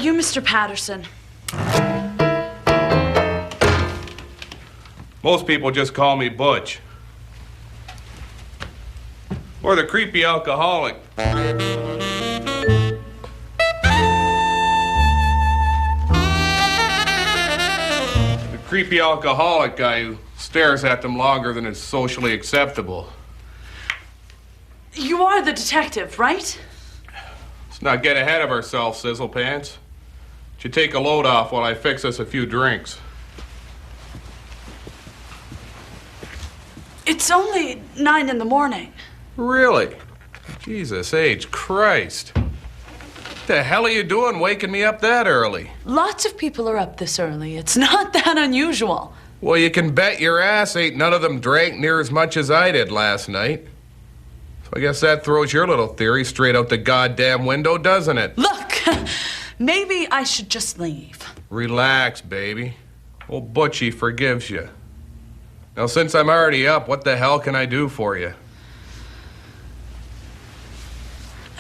you Mr. Patterson? Most people just call me Butch. Or the creepy alcoholic. The creepy alcoholic guy who stares at them longer than is socially acceptable. You are the detective, right? Let's not get ahead of ourselves, Sizzlepants. Should take a load off while I fix us a few drinks. It's only 9 in the morning. Really? Jesus H. Christ. What the hell are you doing waking me up that early? Lots of people are up this early. It's not that unusual. Well, you can bet your ass ain't none of them drank near as much as I did last night. So I guess that throws your little theory straight out the goddamn window, doesn't it? Look, maybe I should just leave. Relax, baby. Old Butchie forgives you. Now, since I'm already up, what the hell can I do for you?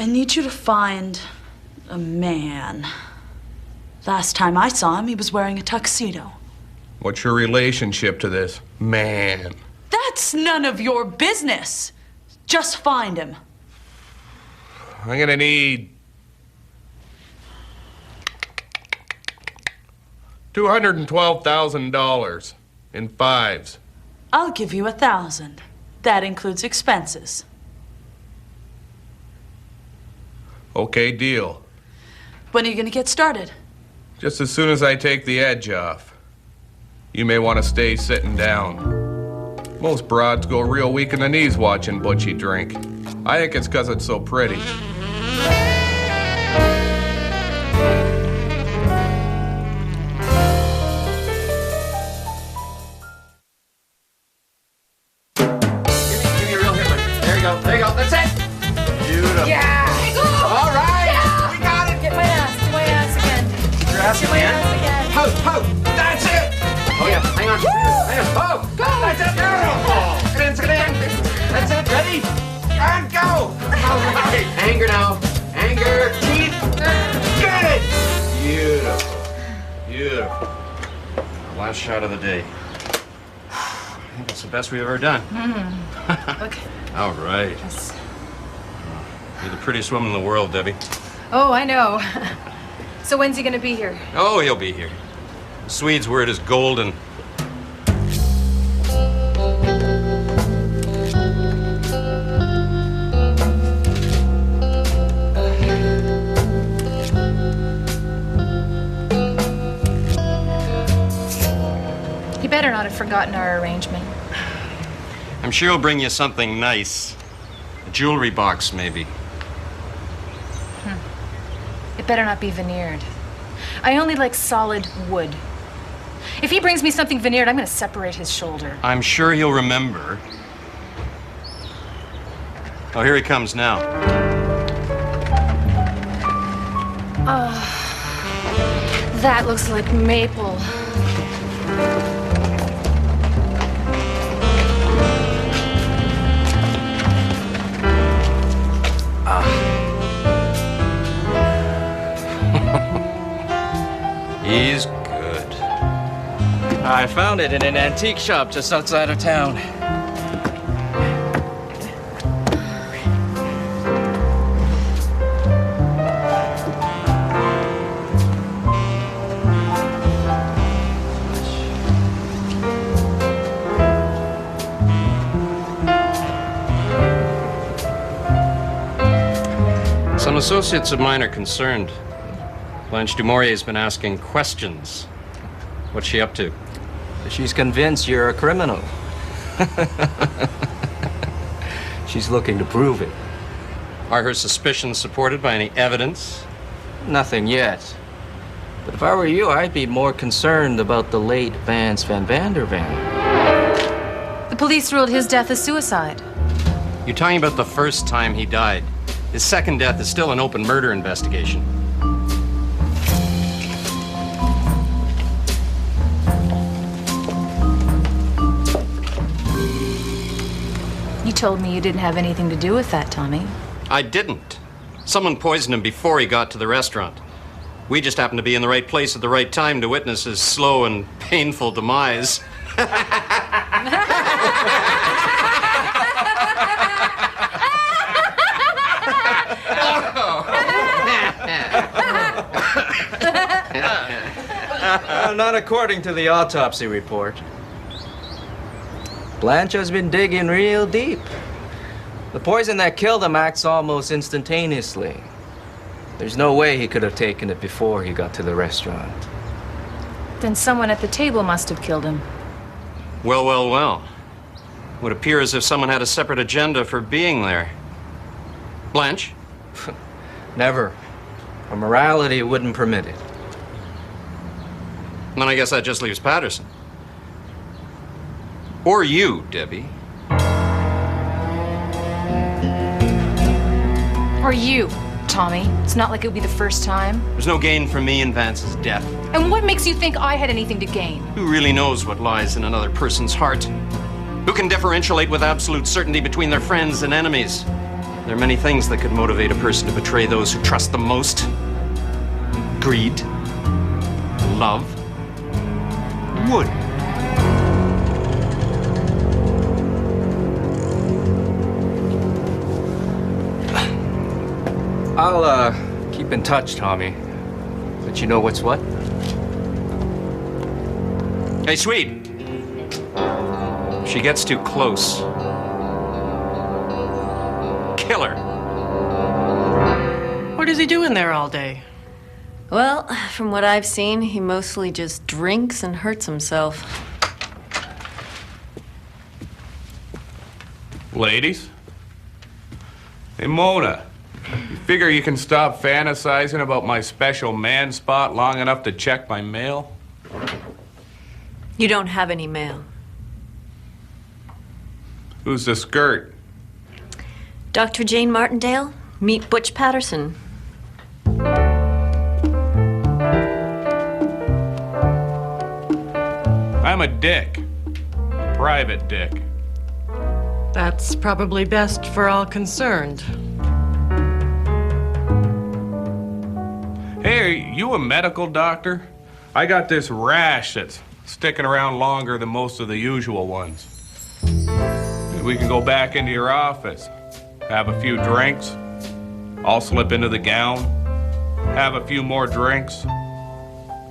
I need you to find a man. Last time I saw him, he was wearing a tuxedo. What's your relationship to this man? That's none of your business. Just find him. I'm gonna need $212,000 in fives. I'll give you 1,000. That includes expenses. Okay, deal. When are you gonna get started? Just as soon as I take the edge off. You may want to stay sitting down. Most broads go real weak in the knees watching Butchie drink. I think it's because it's so pretty. Give me a real hit like this. There you go. There you go. That's it. Beautiful. Yeah. All right. Yeah. We got it. Get my ass. Do my ass again. Your ass Do my ass again. Poke, poke. That's it. Oh, yeah. Hang on. Hang on. Poke. Go. That's it. Beautiful. Get in, get in. That's it. Ready? And go. All right. Anger now. Anger. Teeth. Get it. Beautiful. Beautiful. Last shot of the day. I think it's the best we've ever done. Okay. All right. Yes. You're the prettiest woman in the world, Debbie. Oh, I know. So when's he gonna be here? Oh, he'll be here. The Swede's word is golden. He better not have forgotten our arrangement. I'm sure he'll bring you something nice. A jewelry box, maybe. It better not be veneered. I only like solid wood. If he brings me something veneered, I'm gonna separate his shoulder. I'm sure he'll remember. Oh, here he comes now. That looks like maple. He's good. I found it in an antique shop just outside of town. Some associates of mine are concerned. Blanche Dumourier's been asking questions. What's she up to? She's convinced you're a criminal. She's looking to prove it. Are her suspicions supported by any evidence? Nothing yet. But if I were you, I'd be more concerned about the late Vance Van Vandervan. The police ruled his death as suicide. You're talking about the first time he died. His second death is still an open murder investigation. You told me you didn't have anything to do with that, Tommy. I didn't. Someone poisoned him before he got to the restaurant. We just happened to be in the right place at the right time to witness his slow and painful demise. Not according to the autopsy report. Blanche has been digging real deep. The poison that killed him acts almost instantaneously. There's no way he could have taken it before he got to the restaurant. Then someone at the table must have killed him. Well, well, well. Would appear as if someone had a separate agenda for being there. Blanche? Never. Our morality wouldn't permit it. Then I guess that just leaves Patterson. Or you, Debbie. Or you, Tommy. It's not like it would be the first time. There's no gain for me in Vance's death. And what makes you think I had anything to gain? Who really knows what lies in another person's heart? Who can differentiate with absolute certainty between their friends and enemies? There are many things that could motivate a person to betray those who trust them most. Greed, love, wood. I'll, keep in touch, Tommy. Let you know what's what. Hey, Swede. If she gets too close, kill her. What is he doing there all day? Well, from what I've seen, he mostly just drinks and hurts himself. Ladies? Hey, Mona. You figure you can stop fantasizing about my special man spot long enough to check my mail? You don't have any mail. Who's the skirt? Dr. Jane Martindale, meet Butch Patterson. I'm a dick. A private dick. That's probably best for all concerned. Hey, are you a medical doctor? I got this rash that's sticking around longer than most of the usual ones. We can go back into your office, have a few drinks. I'll slip into the gown, have a few more drinks.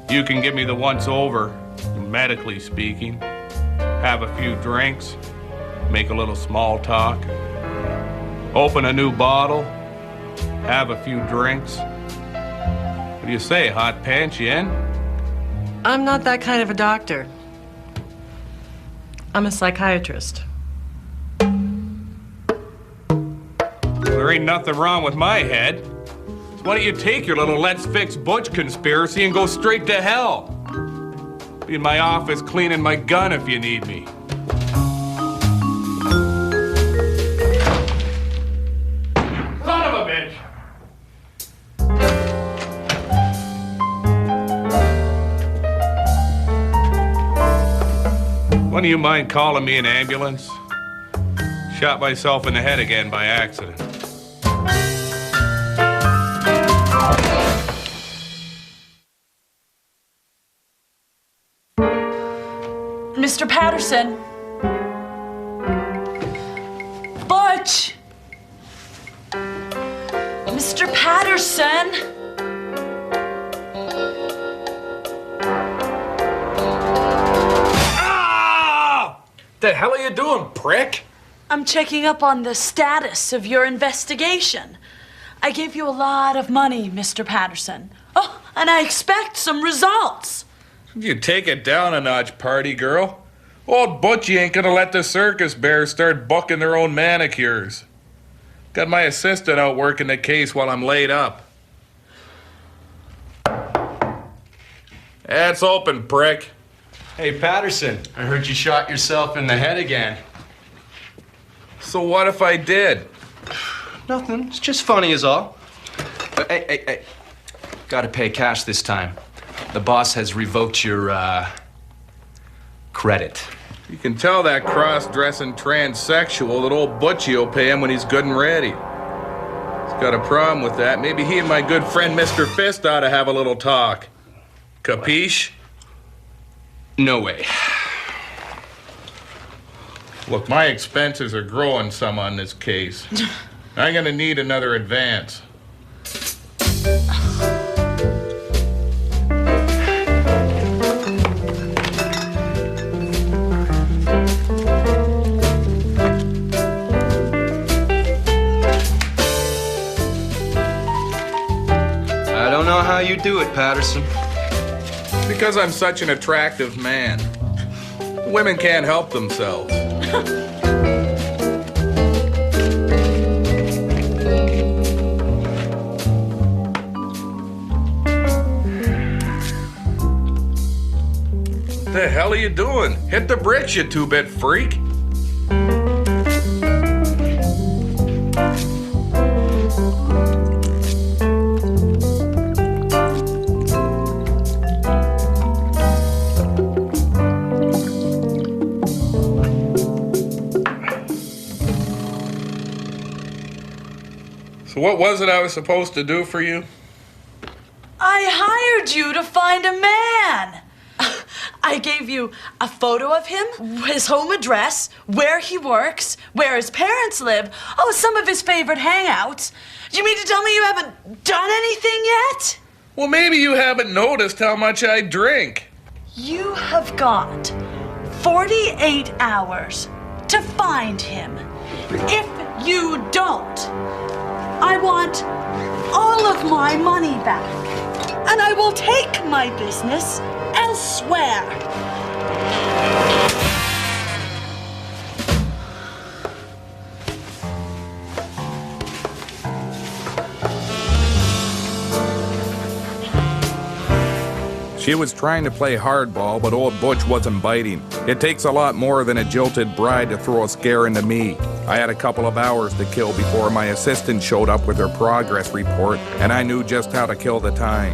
You can give me the once over, medically speaking. Have a few drinks, make a little small talk. Open a new bottle, have a few drinks. What do you say, hot pants, you in? I'm not that kind of a doctor. I'm a psychiatrist. There ain't nothing wrong with my head. So why don't you take your little let's fix Butch conspiracy and go straight to hell? Be in my office cleaning my gun if you need me. Son of a bitch! Wouldn't you mind calling me an ambulance? Shot myself in the head again by accident. Mr. Patterson. Butch! Mr. Patterson! Ah! The hell are you doing, prick? I'm checking up on the status of your investigation. I gave you a lot of money, Mr. Patterson. Oh, and I expect some results. You take it down a notch, party girl. Old Butchie ain't gonna let the circus bears start bucking their own manicures. Got my assistant out working the case while I'm laid up. That's open, prick. Hey, Patterson, I heard you shot yourself in the head again. So what if I did? Nothing. It's just funny is all. Hey. Gotta pay cash this time. The boss has revoked your, credit. You can tell that cross-dressing transsexual that old Butchie will pay him when he's good and ready. It's got a problem with that, maybe he and my good friend Mr. Fist ought to have a little talk. Capiche? No way. Look, my expenses are growing some on this case. I'm gonna need another advance. I don't know how you do it, Patterson. Because I'm such an attractive man. Women can't help themselves. What the hell are you doing? Hit the bricks, you two-bit freak. So what was it I was supposed to do for you? I hired you to find a man. I gave you a photo of him, his home address, where he works, where his parents live, some of his favorite hangouts. Do you mean to tell me you haven't done anything yet? Well, maybe you haven't noticed how much I drink. You have got 48 hours to find him. If you don't, I want all of my money back, and I will take my business elsewhere. She was trying to play hardball, but old Butch wasn't biting. It takes a lot more than a jilted bride to throw a scare into me. I had a couple of hours to kill before my assistant showed up with her progress report, and I knew just how to kill the time.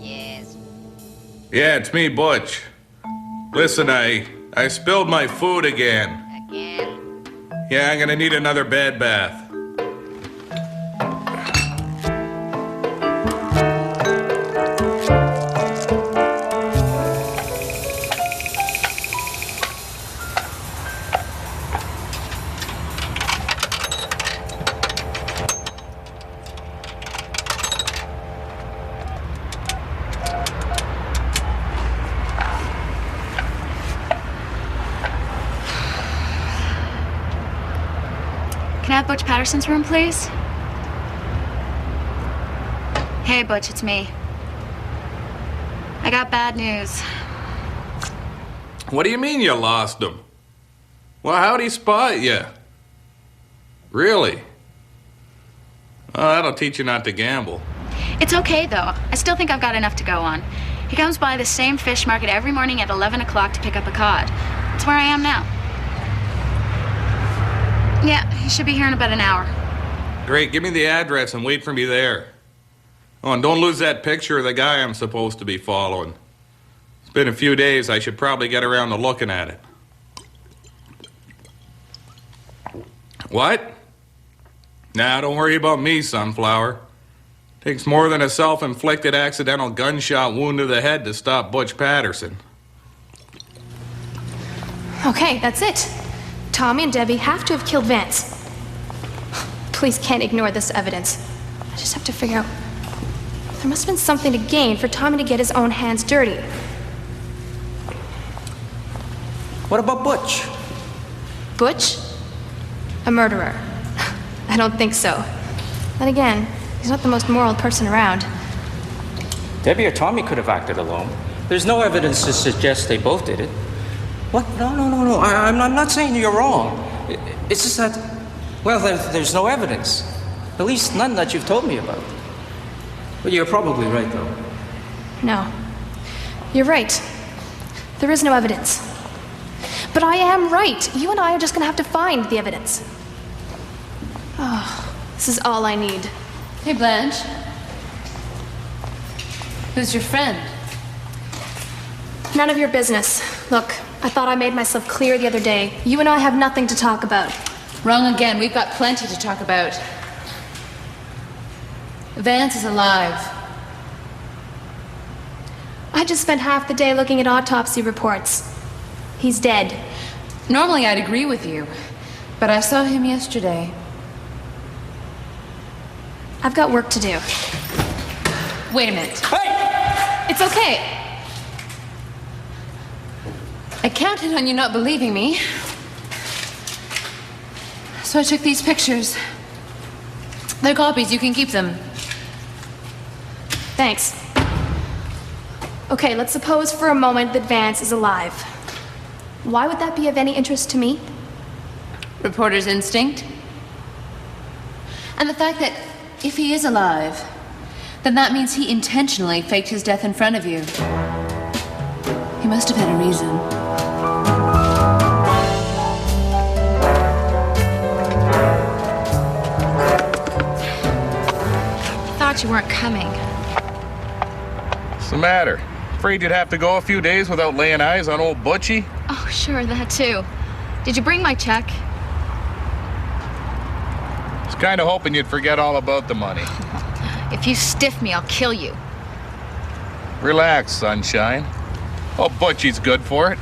Yes. Yeah, it's me, Butch. Listen, I spilled my food again. Again? Yeah, I'm gonna need another bed bath. Can I have Butch Patterson's room, please? Hey, Butch, it's me. I got bad news. What do you mean you lost him? Well, how'd he spot you? Really? Oh, that'll teach you not to gamble. It's okay, though. I still think I've got enough to go on. He comes by the same fish market every morning at 11 o'clock to pick up a cod. That's where I am now. Yeah, he should be here in about an hour. Great, give me the address and wait for me there. Oh, and don't lose that picture of the guy I'm supposed to be following. It's been a few days, I should probably get around to looking at it. What? Nah, don't worry about me, Sunflower. Takes more than a self-inflicted accidental gunshot wound to the head to stop Butch Patterson. Okay, that's it. Tommy and Debbie have to have killed Vance. Police can't ignore this evidence. I just have to figure out... There must have been something to gain for Tommy to get his own hands dirty. What about Butch? Butch? A murderer. I don't think so. Then again, he's not the most moral person around. Debbie or Tommy could have acted alone. There's no evidence to suggest they both did it. What? No. I'm not saying you're wrong. It's just that, well, there's no evidence. At least none that you've told me about. But you're probably right, though. No. You're right. There is no evidence. But I am right. You and I are just gonna have to find the evidence. Oh, this is all I need. Hey, Blanche. Who's your friend? None of your business. Look, I thought I made myself clear the other day. You and I have nothing to talk about. Wrong again. We've got plenty to talk about. Vance is alive. I just spent half the day looking at autopsy reports. He's dead. Normally I'd agree with you, but I saw him yesterday. I've got work to do. Wait a minute. Hey! It's okay. I counted on you not believing me. So I took these pictures. They're copies, you can keep them. Thanks. Okay, let's suppose for a moment that Vance is alive. Why would that be of any interest to me? Reporter's instinct. And the fact that if he is alive, then that means he intentionally faked his death in front of you. He must have had a reason. Thought you weren't coming. What's the matter? Afraid you'd have to go a few days without laying eyes on old Butchie? Oh, sure, that too. Did you bring my check? Was kind of hoping you'd forget all about the money. If you stiff me, I'll kill you. Relax, sunshine. Oh, Butchie's good for it.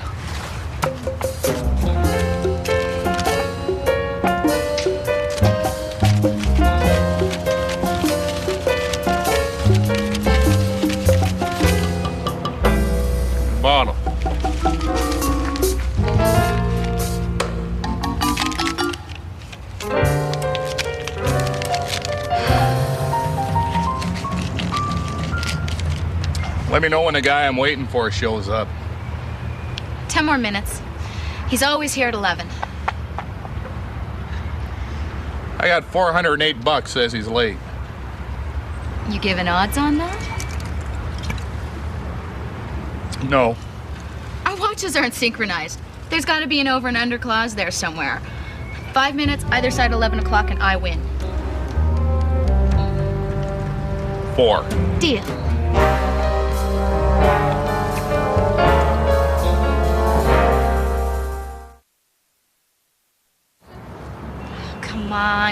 Bottle. Let me know when the guy I'm waiting for shows up. 10 more minutes. He's always here at 11. I got $408, says he's late. You giving odds on that? No. Our watches aren't synchronized. There's got to be an over and under clause there somewhere. 5 minutes, either side 11 o'clock, and I win. 4. Deal.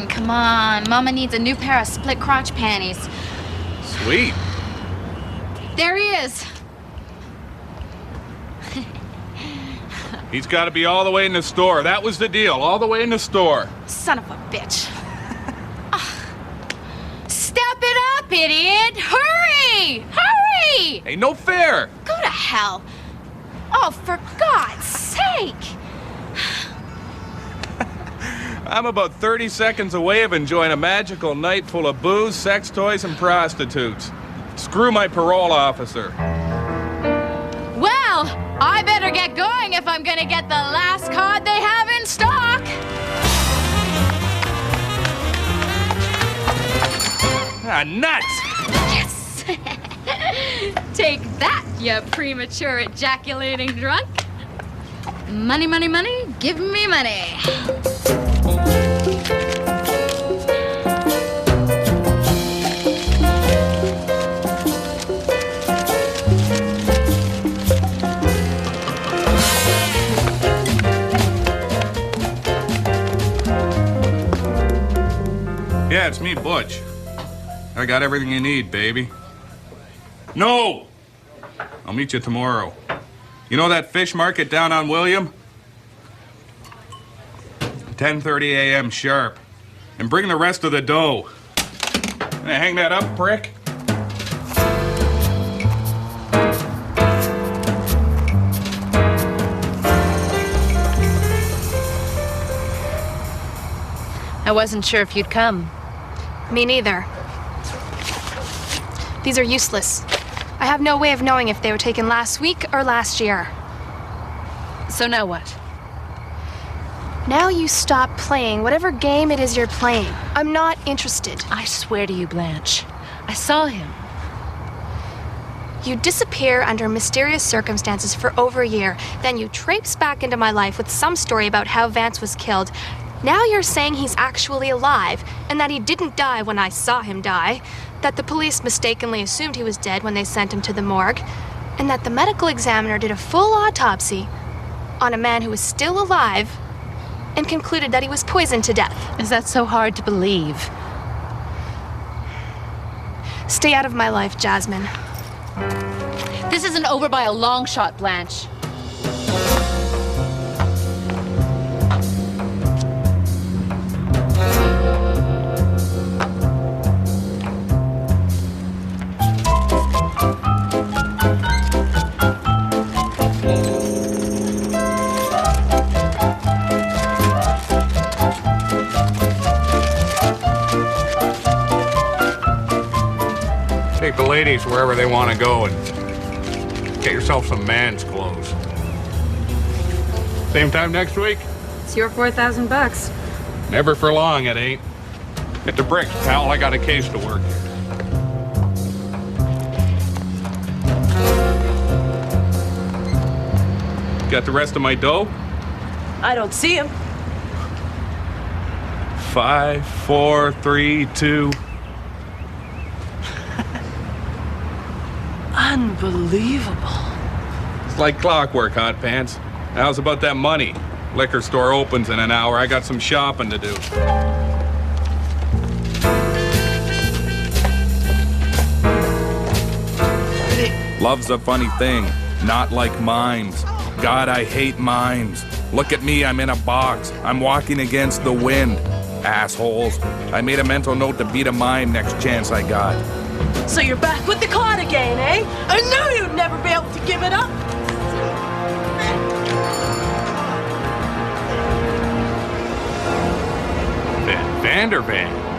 Come on. Mama needs a new pair of split crotch panties. Sweet. There he is. He's got to be all the way in the store. That was the deal. All the way in the store. Son of a bitch. Step it up, idiot! Hurry! Hurry! Hey, no fair. Go to hell. Oh, for God's sake. I'm about 30 seconds away of enjoying a magical night full of booze, sex toys, and prostitutes. Screw my parole officer. Well, I better get going if I'm gonna get the last cod they have in stock. Ah, nuts! Yes! Take that, you premature ejaculating drunk. Money, money, money, give me money. Yeah, it's me, Butch. I got everything you need, baby. No! I'll meet you tomorrow. You know that fish market down on William? 10:30 a.m. sharp. And bring the rest of the dough. Can I hang that up, prick? I wasn't sure if you'd come. Me neither. These are useless. I have no way of knowing if they were taken last week or last year. So now what? Now you stop playing whatever game it is you're playing. I'm not interested. I swear to you, Blanche. I saw him. You disappear under mysterious circumstances for over a year. Then you traipse back into my life with some story about how Vance was killed. Now you're saying he's actually alive and that he didn't die when I saw him die. that the police mistakenly assumed he was dead when they sent him to the morgue, and that the medical examiner did a full autopsy on a man who was still alive and concluded that he was poisoned to death. Is that so hard to believe? Stay out of my life, Jasmine. This isn't over by a long shot, Blanche. Take the ladies wherever they want to go and get yourself some man's clothes. Same time next week? It's your $4,000. Never for long, it ain't. Get the bricks, pal. I got a case to work here. Got the rest of my dough? I don't see him. 5, 4, 3, 2. Unbelievable. It's like clockwork, Hot Pants. How's about that money? Liquor store opens in an hour. I got some shopping to do. Love's a funny thing, not like mimes. God, I hate mimes. Look at me, I'm in a box. I'm walking against the wind. Assholes. I made a mental note to beat a mime next chance I got. So you're back with the card again, eh? I knew you'd never be able to give it up. Vandervan.